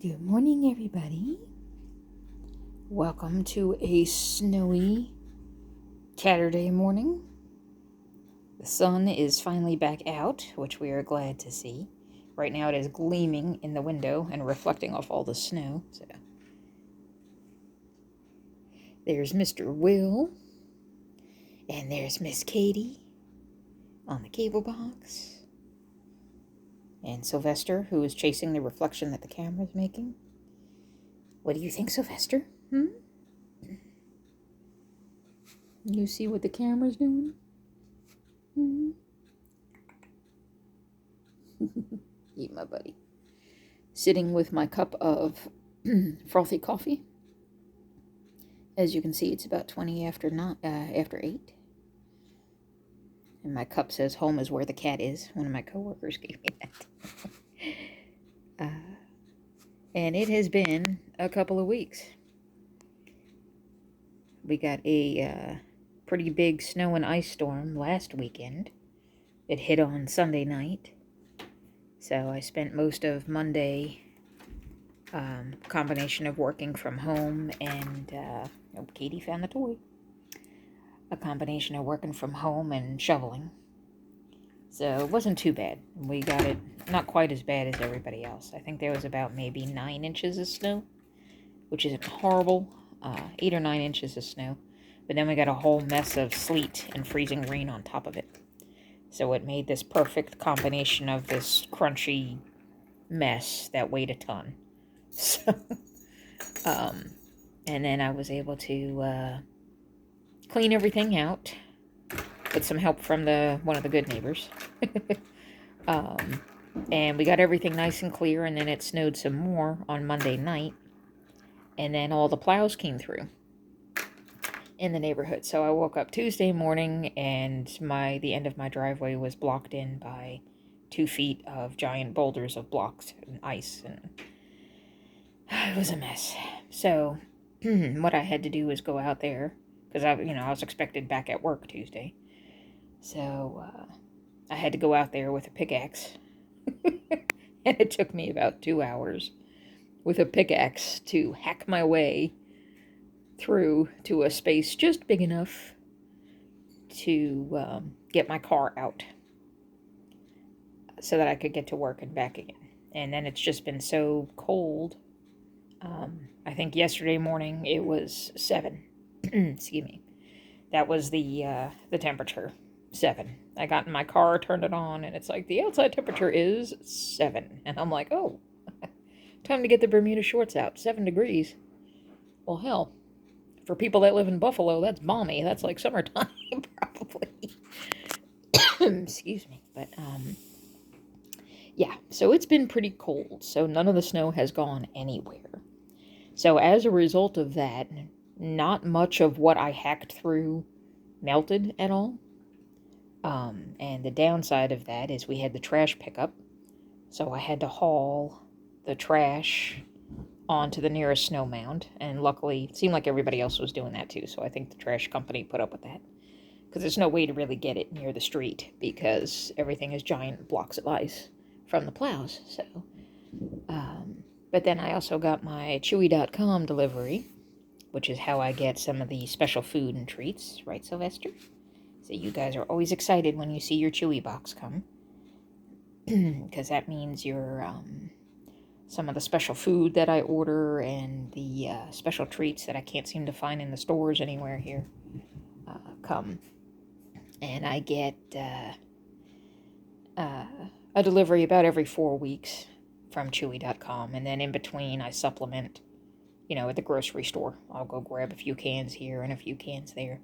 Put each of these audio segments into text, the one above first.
Good morning, everybody. Welcome to a snowy Saturday morning. The sun is finally back out, which we are glad to see. Right now it is gleaming in the window and reflecting off all the snow. So there's Mr. Will, and there's Miss Katie on the cable box, and Sylvester, who is chasing the reflection that the camera's making. What do you think, Sylvester? You see what the camera's doing? Eat my buddy. Sitting with my cup of frothy coffee. As you can see, it's about 20 after 8. And my cup says home is where the cat is. One of my coworkers gave me that. And it has been a couple of weeks. We got a pretty big snow and ice storm last weekend. It hit on Sunday night. So I spent most of Monday combination of working from home and Katie found the toy. A combination of working from home and shoveling. So it wasn't too bad. We got it not quite as bad as everybody else. I think there was about maybe 9 inches of snow, which isn't horrible. 8 or 9 inches of snow. But then we got a whole mess of sleet and freezing rain on top of it. So it made this perfect combination of this crunchy mess that weighed a ton. So, and then I was able to clean everything out with some help from one of the good neighbors. And we got everything nice and clear, and then it snowed some more on Monday night. And then all the plows came through in the neighborhood. So I woke up Tuesday morning, and the end of my driveway was blocked in by 2 feet of giant boulders of blocks and ice, and it was a mess. So what I had to do was go out there, because I was expected back at work Tuesday. So I had to go out there with a pickaxe. And it took me about 2 hours with a pickaxe to hack my way through to a space just big enough to get my car out so that I could get to work and back again. And then it's just been so cold. I think yesterday morning it was 7. Excuse me. That was the temperature, 7. I got in my car, turned it on, and it's like, the outside temperature is 7. And I'm like, oh, time to get the Bermuda shorts out. 7 degrees. Well, hell, for people that live in Buffalo, that's balmy. That's like summertime, probably. Excuse me. But, yeah, so it's been pretty cold. So none of the snow has gone anywhere. So as a result of that, not much of what I hacked through melted at all. And the downside of that is we had the trash pickup. So I had to haul the trash onto the nearest snow mound. And luckily, it seemed like everybody else was doing that too. So I think the trash company put up with that. Because there's no way to really get it near the street, because everything is giant blocks of ice from the plows. So, but then I also got my Chewy.com delivery, which is how I get some of the special food and treats, right, Sylvester? So you guys are always excited when you see your Chewy box come, because that means your some of the special food that I order and the special treats that I can't seem to find in the stores anywhere here come. And I get a delivery about every 4 weeks from Chewy.com, and then in between I supplement, at the grocery store. I'll go grab a few cans here and a few cans there.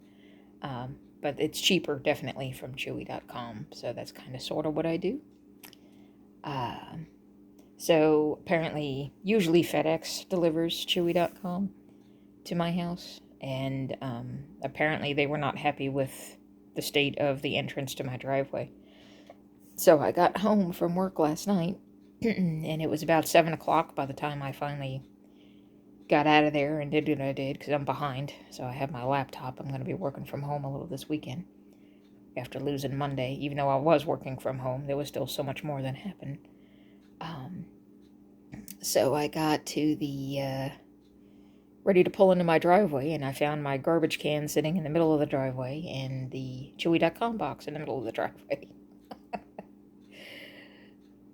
But it's cheaper, definitely, from Chewy.com, so that's kind of sort of what I do. So apparently, usually FedEx delivers Chewy.com to my house, and apparently they were not happy with the state of the entrance to my driveway. So I got home from work last night, and it was about 7 o'clock by the time I finally got out of there and did what I did, because I'm behind. So I have my laptop. I'm going to be working from home a little this weekend after losing Monday. Even though I was working from home, there was still so much more that happened. So I got to the ready to pull into my driveway, and I found my garbage can sitting in the middle of the driveway and the Chewy.com box in the middle of the driveway.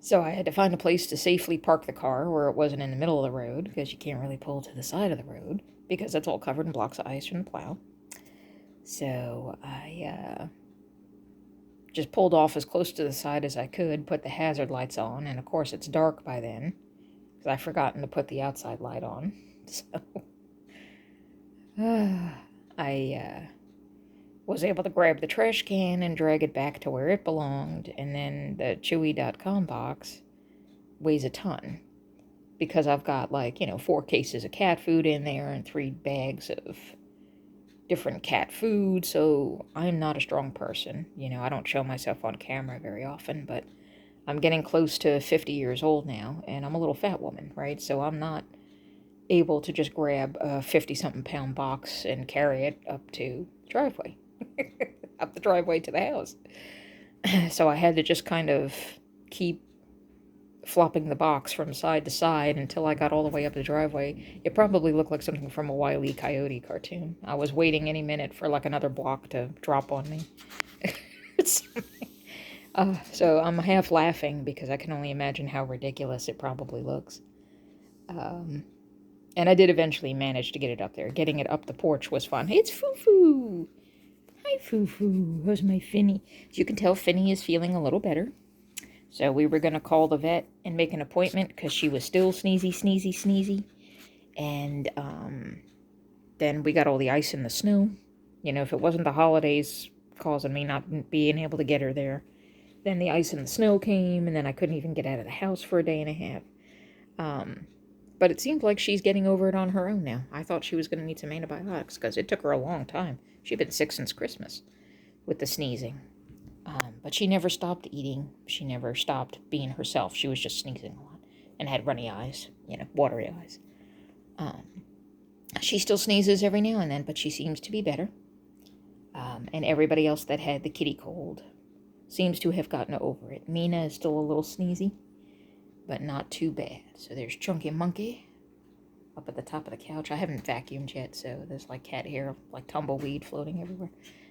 So I had to find a place to safely park the car where it wasn't in the middle of the road, because you can't really pull to the side of the road because it's all covered in blocks of ice from the plow. So I just pulled off as close to the side as I could, put the hazard lights on, and of course it's dark by then because I've forgotten to put the outside light on. So I was able to grab the trash can and drag it back to where it belonged, and then the Chewy.com box weighs a ton because I've got 4 cases of cat food in there and 3 bags of different cat food, so I'm not a strong person. I don't show myself on camera very often, but I'm getting close to 50 years old now, and I'm a little fat woman, right? So I'm not able to just grab a 50-something pound box and carry it up to the driveway, up the driveway to the house. So I had to just kind of keep flopping the box from side to side until I got all the way up the driveway. It probably looked like something from a Wile E. Coyote cartoon. I was waiting any minute for another block to drop on me. So I'm half laughing because I can only imagine how ridiculous it probably looks. And I did eventually manage to get it up there. Getting it up the porch was fun. It's Foo-Foo! Hi, Foo-Foo. How's my Finny? As you can tell, Finny is feeling a little better. So we were going to call the vet and make an appointment because she was still sneezy. And then we got all the ice and the snow. If it wasn't the holidays causing me not being able to get her there, then the ice and the snow came, and then I couldn't even get out of the house for a day and a half. But it seems like she's getting over it on her own now. I thought she was going to need some antibiotics because it took her a long time. She'd been sick since Christmas with the sneezing. But she never stopped eating. She never stopped being herself. She was just sneezing a lot and had runny eyes, watery eyes. She still sneezes every now and then, but she seems to be better. And everybody else that had the kitty cold seems to have gotten over it. Mina is still a little sneezy, but not too bad. So there's Chunky Monkey up at the top of the couch. I haven't vacuumed yet, so there's cat hair, tumbleweed floating everywhere.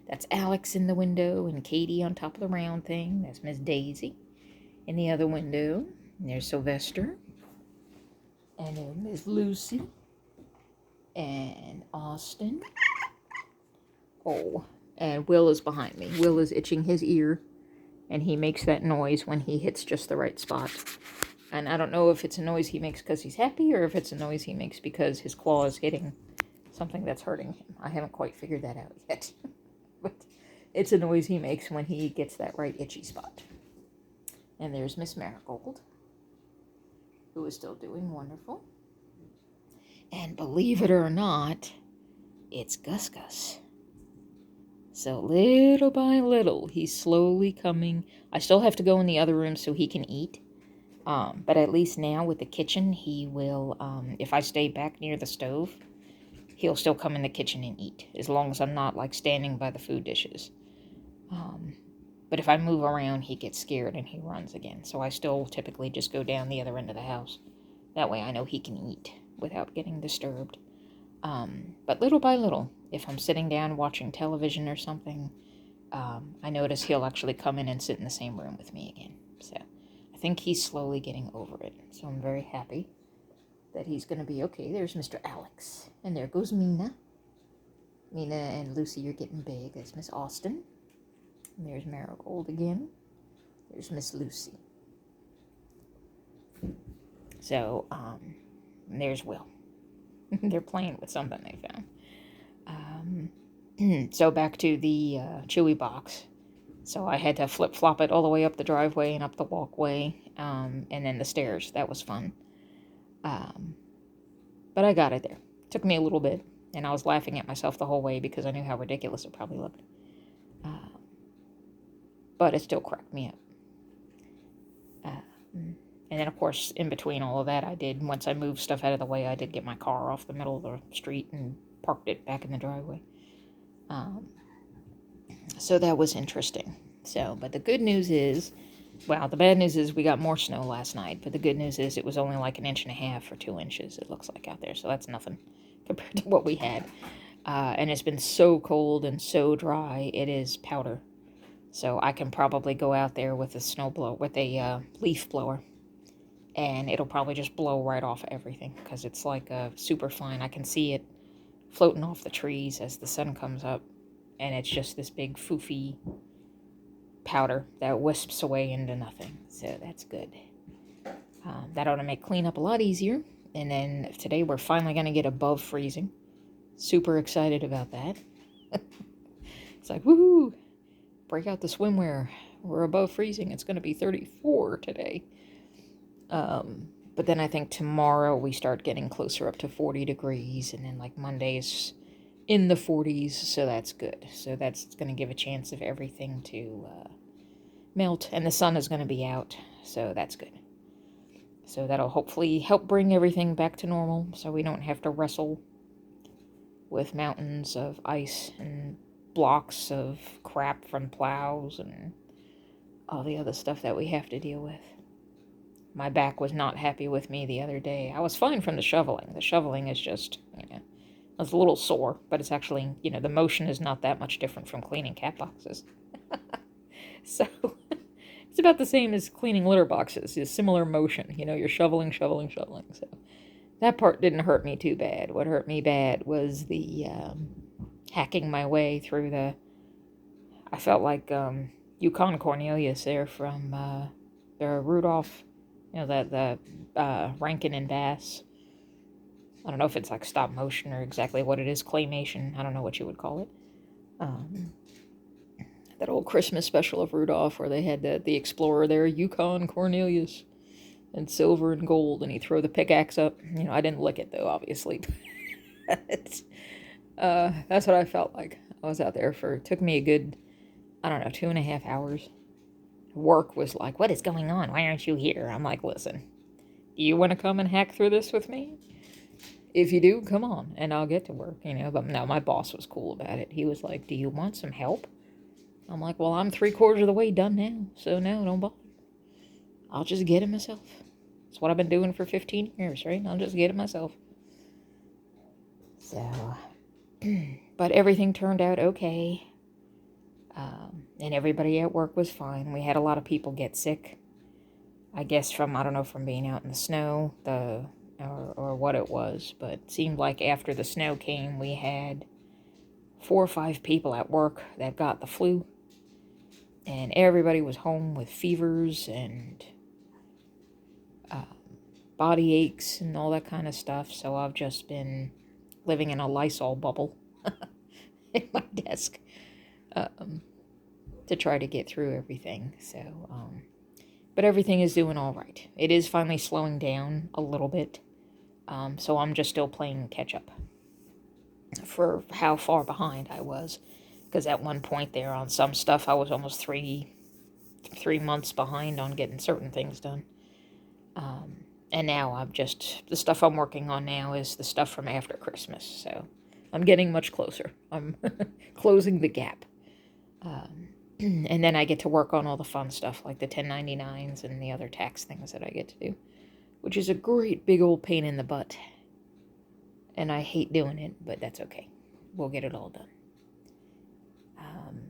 That's Alex in the window, and Katie on top of the round thing. That's Miss Daisy in the other window. And there's Sylvester. And then there's Lucy. And Austin. Oh, and Will is behind me. Will is itching his ear, and he makes that noise when he hits just the right spot. And I don't know if it's a noise he makes because he's happy, or if it's a noise he makes because his claw is hitting something that's hurting him. I haven't quite figured that out yet. But it's a noise he makes when he gets that right itchy spot. And there's Miss Marigold, who is still doing wonderful. And believe it or not, it's Gus Gus. So little by little, he's slowly coming. I still have to go in the other room so he can eat. But at least now with the kitchen, he will, if I stay back near the stove, he'll still come in the kitchen and eat, as long as I'm not standing by the food dishes. But if I move around, he gets scared and he runs again. So I still typically just go down the other end of the house. That way I know he can eat without getting disturbed. But little by little, if I'm sitting down watching television or something, I notice he'll actually come in and sit in the same room with me again. So I think he's slowly getting over it. So I'm very happy that he's going to be okay. There's Mr. Alex. And there goes Mina. Mina and Lucy are getting big. That's Miss Austin. And there's Marigold again. There's Miss Lucy. So, and there's Will. They're playing with something they found. So back to the Chewy box. So I had to flip-flop it all the way up the driveway and up the walkway, and then the stairs. That was fun. But I got it there. Took me a little bit, and I was laughing at myself the whole way because I knew how ridiculous it probably looked. But it still cracked me up. And then, of course, in between all of that, once I moved stuff out of the way, I did get my car off the middle of the street and parked it back in the driveway. So that was interesting. But the good news is Well, the bad news is we got more snow last night, but the good news is it was only like 1.5 or 2 inches, it looks like out there, so that's nothing compared to what we had. And it's been so cold and so dry, it is powder. So I can probably go out there with a snowblower, with a leaf blower, and it'll probably just blow right off everything, because it's like a super fine. I can see it floating off the trees as the sun comes up, and it's just this big foofy powder that wisps away into nothing. So that's good. That ought to make cleanup a lot easier. And then today we're finally going to get above freezing. Super excited about that. It's like, woohoo! Break out the swimwear. We're above freezing. It's going to be 34 today. But then I think tomorrow we start getting closer up to 40 degrees. And then like Monday's in the 40s. So that's good. So that's going to give a chance of everything to melt. And the sun is going to be out. So that's good. So that'll hopefully help bring everything back to normal. So we don't have to wrestle with mountains of ice and blocks of crap from plows and all the other stuff that we have to deal with. My back was not happy with me the other day. I was fine from the shoveling. The shoveling is just, I was a little sore, but it's actually, the motion is not that much different from cleaning cat boxes. So it's about the same as cleaning litter boxes. It's similar motion. You're shoveling. So that part didn't hurt me too bad. What hurt me bad was the hacking my way through I felt like Yukon Cornelius there from the Rudolph, the Rankin and Bass. I don't know if it's like stop motion or exactly what it is, claymation. I don't know what you would call it. That old Christmas special of Rudolph where they had the explorer there, Yukon Cornelius, and silver and gold, and he'd throw the pickaxe up. I didn't lick it though, obviously. That's what I felt like. I was out there it took me a good, 2.5 hours. Work was like, what is going on? Why aren't you here? I'm like, listen, do you want to come and hack through this with me? If you do, come on, and I'll get to work, But no, my boss was cool about it. He was like, do you want some help? I'm like, well, I'm 3/4 of the way done now, so no, don't bother. I'll just get it myself. That's what I've been doing for 15 years, right? I'll just get it myself. So, but everything turned out okay. And everybody at work was fine. We had a lot of people get sick. I guess from being out in the snow, or what it was. But it seemed like after the snow came, we had 4 or 5 people at work that got the flu. And everybody was home with fevers and body aches and all that kind of stuff. So I've just been living in a Lysol bubble in my desk to try to get through everything. So, but everything is doing all right. It is finally slowing down a little bit. So I'm just still playing catch up for how far behind I was. Because at one point there on some stuff, I was almost 3 months behind on getting certain things done. And now the stuff I'm working on now is the stuff from after Christmas. So I'm getting much closer. I'm closing the gap. And then I get to work on all the fun stuff like the 1099s and the other tax things that I get to do, which is a great big old pain in the butt. And I hate doing it, but that's okay. We'll get it all done.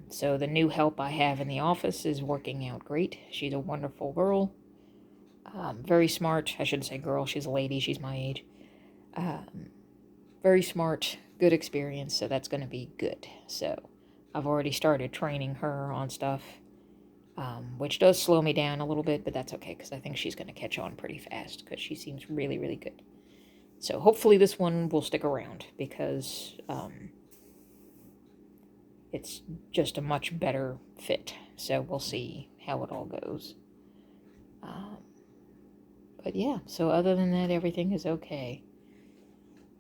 So the new help I have in the office is working out great. She's a wonderful girl. Very smart. I shouldn't say girl. She's a lady. She's my age. Very smart. Good experience. So that's going to be good. So I've already started training her on stuff, which does slow me down a little bit, but that's okay because I think she's going to catch on pretty fast because she seems really, really good. So hopefully this one will stick around because it's just a much better fit. So we'll see how it all goes. But yeah, so other than that, everything is okay.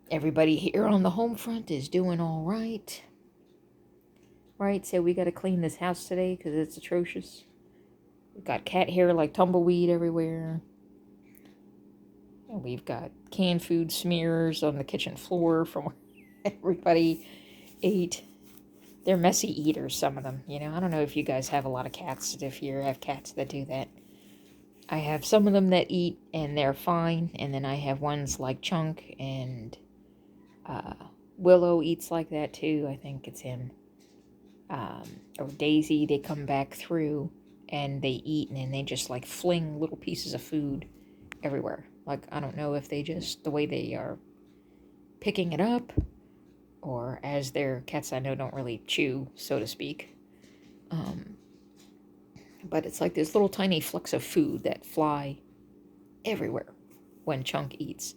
Everybody here on the home front is doing all right. Right, so we got to clean this house today because it's atrocious. We've got cat hair like tumbleweed everywhere. And we've got canned food smears on the kitchen floor from where everybody ate. They're messy eaters, some of them. I don't know if you guys have a lot of cats, if you have cats that do that. I have some of them that eat and they're fine, and then I have ones like Chunk and Willow eats like that too. I think it's him. Or Daisy, they come back through and they eat and then they just like fling little pieces of food everywhere. Like, I don't know if they just, the way they are picking it up, or as their cats I know don't really chew, so to speak. But it's like there's little tiny flecks of food that fly everywhere when Chunk eats.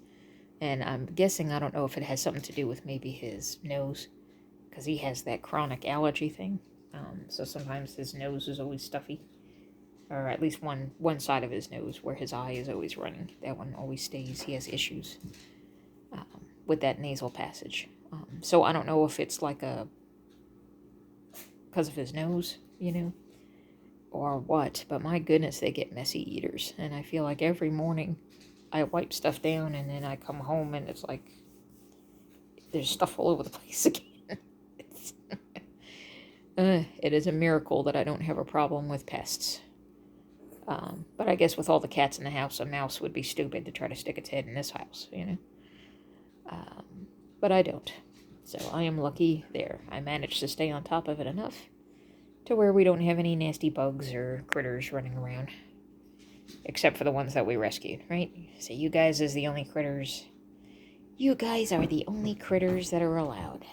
And I'm guessing, I don't know if it has something to do with maybe his nose, because he has that chronic allergy thing. So sometimes his nose is always stuffy. Or at least one side of his nose where his eye is always running. That one always stays. He has issues with that nasal passage. So I don't know if it's like because of his nose, or what. But my goodness, they get messy eaters. And I feel like every morning I wipe stuff down and then I come home and it's like there's stuff all over the place again. It is a miracle that I don't have a problem with pests. But I guess with all the cats in the house, a mouse would be stupid to try to stick its head in this house, But I don't. So I am lucky there. I managed to stay on top of it enough to where we don't have any nasty bugs or critters running around. Except for the ones that we rescued, right? So you guys is the only critters. You guys are the only critters that are allowed.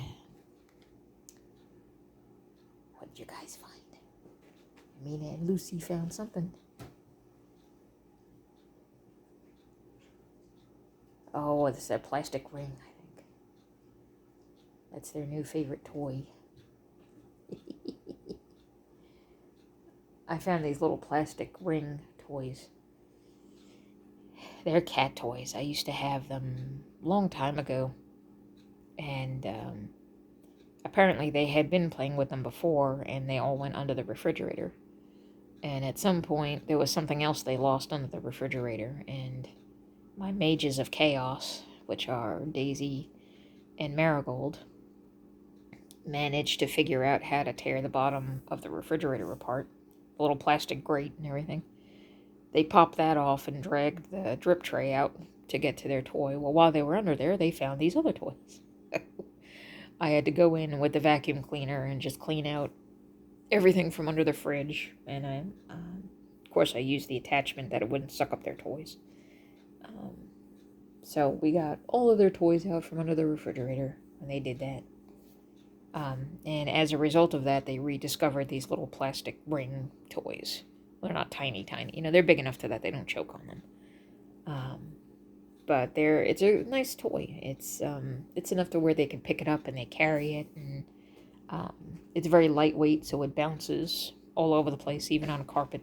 What did you guys find? Mina and Lucy found something. Oh, it's that plastic ring, I think. That's their new favorite toy. I found these little plastic ring toys. They're cat toys. I used to have them a long time ago. And apparently they had been playing with them before, and they all went under the refrigerator. And at some point, there was something else they lost under the refrigerator, and my mages of chaos, which are Daisy and Marigold, managed to figure out how to tear the bottom of the refrigerator apart, the little plastic grate and everything. They popped that off and dragged the drip tray out to get to their toy. Well, while they were under there, they found these other toys. I had to go in with the vacuum cleaner and just clean out everything from under the fridge. And of course, I used the attachment that it wouldn't suck up their toys. So we got all of their toys out from under the refrigerator when they did that. And as a result of that, they rediscovered these little plastic ring toys. They're not tiny. They're big enough so that they don't choke on them. But it's a nice toy. It's enough to where they can pick it up and they carry it, and it's very lightweight, so it bounces all over the place, even on a carpet.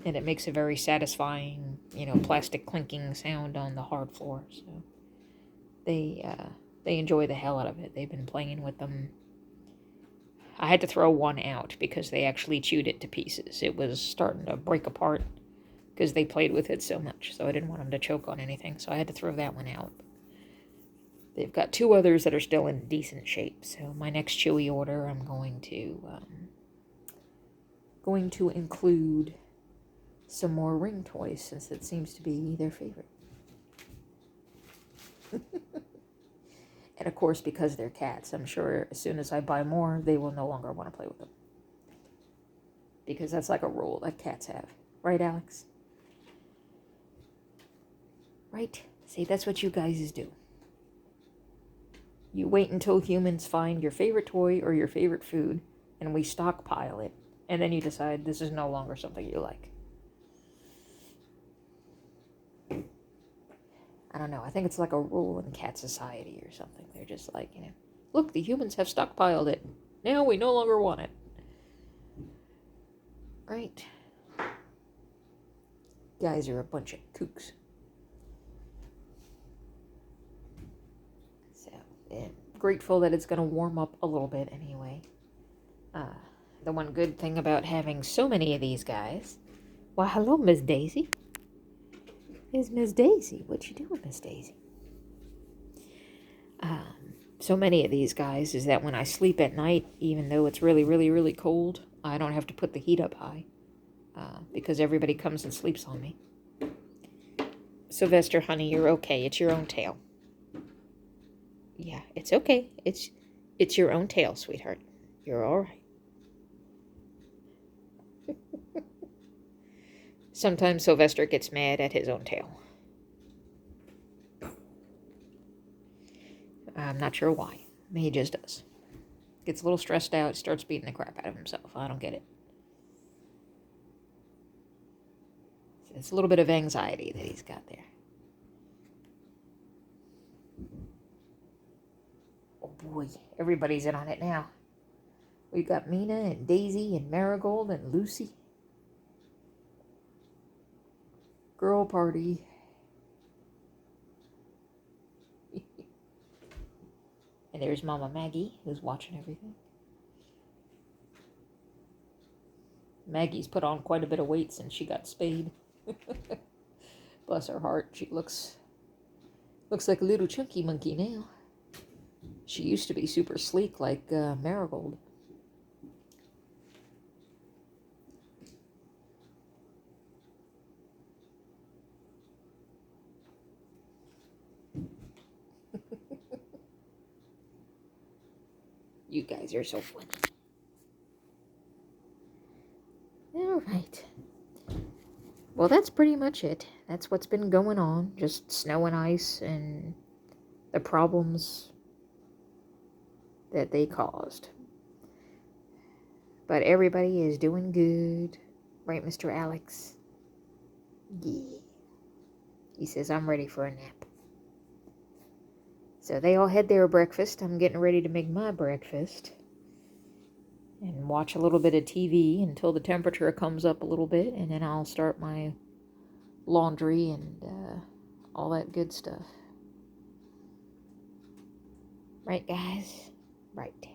And it makes a very satisfying, plastic clinking sound on the hard floor. So they enjoy the hell out of it. They've been playing with them. I had to throw one out because they actually chewed it to pieces. It was starting to break apart because they played with it so much. So I didn't want them to choke on anything. So I had to throw that one out. They've got two others that are still in decent shape. So my next Chewy order, I'm going to include some more ring toys, since it seems to be their favorite. And of course, because they're cats, I'm sure as soon as I buy more, they will no longer want to play with them. Because that's like a rule that cats have. Right, Alex? Right? See, that's what you guys do. You wait until humans find your favorite toy or your favorite food, and we stockpile it, and then you decide this is no longer something you like. I don't know. I think it's like a rule in cat society or something. They're just like, look, the humans have stockpiled it. Now we no longer want it. Right? Guys are a bunch of kooks. So, I'm grateful that it's going to warm up a little bit anyway. The one good thing about having so many of these guys... Well, hello, Miss Daisy. Is Miss Daisy? What you doing, Miss Daisy? So many of these guys is that when I sleep at night, even though it's really, really, really cold, I don't have to put the heat up high. because everybody comes and sleeps on me. Sylvester, honey, you're okay. It's your own tail. Yeah, it's okay. It's your own tail, sweetheart. You're all right. Sometimes Sylvester gets mad at his own tail. I'm not sure why. He just does. Gets a little stressed out, starts beating the crap out of himself. I don't get it. It's a little bit of anxiety that he's got there. Oh boy, everybody's in on it now. We've got Mina and Daisy and Marigold and Lucy. Girl party. And there's Mama Maggie, who's watching everything. Maggie's put on quite a bit of weight since she got spayed. Bless her heart. She looks like a little chunky monkey now. She used to be super sleek like Marigold. You guys are so funny. All right. Well, that's pretty much it. That's what's been going on. Just snow and ice and the problems that they caused. But everybody is doing good. Right, Mr. Alex? Yeah. He says, I'm ready for a nap. So they all had their breakfast. I'm getting ready to make my breakfast. And watch a little bit of TV until the temperature comes up a little bit. And then I'll start my laundry and all that good stuff. Right, guys? Right.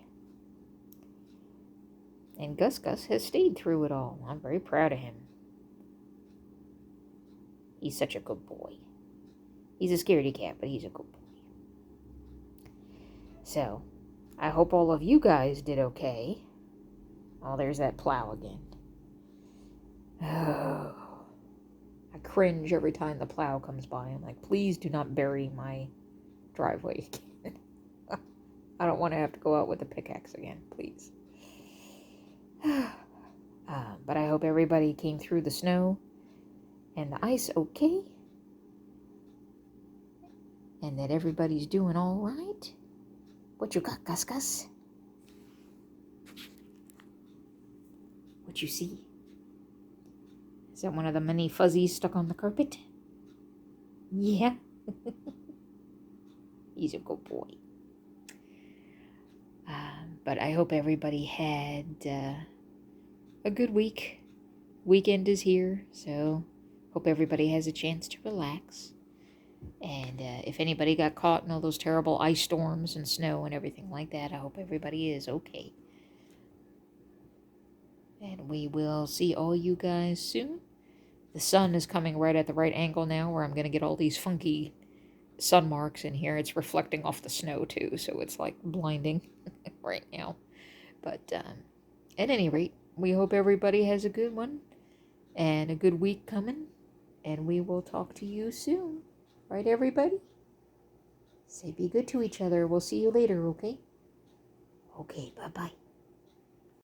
And Gus has stayed through it all. I'm very proud of him. He's such a good boy. He's a scaredy cat, but he's a good boy. So, I hope all of you guys did okay. Oh, there's that plow again. Oh, I cringe every time the plow comes by. I'm like, please do not bury my driveway again. I don't want to have to go out with a pickaxe again, please. But I hope everybody came through the snow and the ice okay. And that everybody's doing all right. What you got, Gus? What you see? Is that one of the many fuzzies stuck on the carpet? Yeah. He's a good boy. But I hope everybody had a good week. Weekend is here, so hope everybody has a chance to relax. And if anybody got caught in all those terrible ice storms and snow and everything like that, I hope everybody is okay. And we will see all you guys soon. The sun is coming right at the right angle now where I'm going to get all these funky sun marks in here. It's reflecting off the snow too, so it's like blinding right now. But at any rate, we hope everybody has a good one and a good week coming. And we will talk to you soon. Right, everybody? Say be good to each other. We'll see you later, okay? Okay, bye-bye.